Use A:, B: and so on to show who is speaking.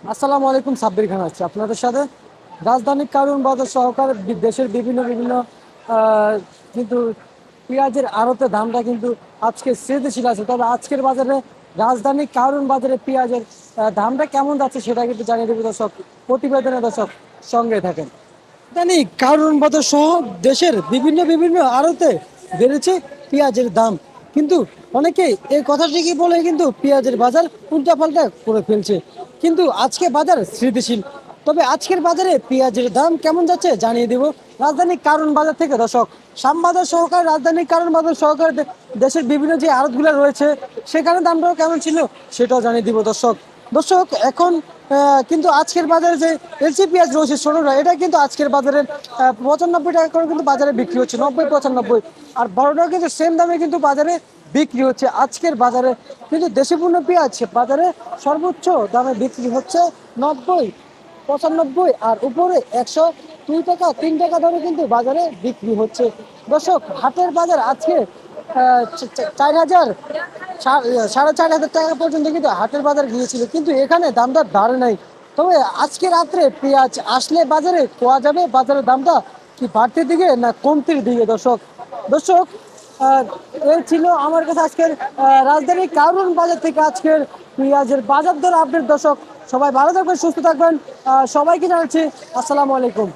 A: আসসালামু আলাইকুম, সাব্বির খান আছি আপনাদের সাথে। রাজধানী কারণ বাজার সহকারে দেশের বিভিন্ন বিভিন্ন আহ, কিন্তু পেঁয়াজের আড়তে দামটা কিন্তু আজকে স্থিতিশীল আছে। তবে আজকের বাজারে রাজধানী কারণ বাজারে পেঁয়াজের দামটা কেমন যাচ্ছে সেটা কিন্তু জানিয়ে দেবে দর্শক। প্রতিবেদনে দর্শক সঙ্গে থাকেন। জানি কারণ বাজার সহ দেশের বিভিন্ন বিভিন্ন আড়তে বেড়েছে পেঁয়াজের দাম, কিন্তু অনেকে এই কথাটিকে বলে কিন্তু পেঁয়াজের বাজার উল্টাপাল্টা করে ফেলছে। কিন্তু আজকে বাজার স্থিতিশীল। তবে আজকের বাজারে পেঁয়াজের দাম কেমন যাচ্ছে জানিয়ে দেব রাজধানী কারণ বাজার থেকে দর্শক। শ্যামবাজার সহকারে রাজধানী কারণ বাজার সহকারে দেশের বিভিন্ন যে আড়তগুলো রয়েছে সেখানে দামটাও কেমন ছিল সেটাও জানিয়ে দিব দর্শক। দর্শক এখন কিন্তু আজকের বাজারে যে এলসি পেঁয়াজ রয়েছে ষোলোটা, এটা কিন্তু আজকের বাজারে 95 টাকা করে কিন্তু বাজারে বিক্রি হচ্ছে, 90-95। আর বড়টাও কিন্তু সেম দামে কিন্তু বাজারে বিক্রি হচ্ছে আজকের বাজারে। কিন্তু দেশি পণ্য পেঁয়াজ বাজারে সর্বোচ্চ দামে বিক্রি হচ্ছে 90-95, আর উপরে 102 টাকা 3 টাকা ধরে কিন্তু বাজারে বিক্রি হচ্ছে। দর্শক হাটের বাজার আজকে 4,000 4,500 টাকা পর্যন্ত কিন্তু হাটের বাজার গিয়েছিল, কিন্তু এখানে দামটা বাড়ে নাই। তবে আজকে রাত্রে পেঁয়াজ আসলে বাজারে কোয়া যাবে বাজারের দামটা কি বাড়তির দিকে না কমতির দিকে দর্শক। দর্শক আহ, এই ছিল আমার কাছে আজকের রাজধানীর কারণ বাজার থেকে আজকের পেঁয়াজের বাজার দর আপডেট দর্শক। সবাই ভালো থাকবেন, সুস্থ থাকবেন, সবাইকে জানাচ্ছি আসসালামু আলাইকুম।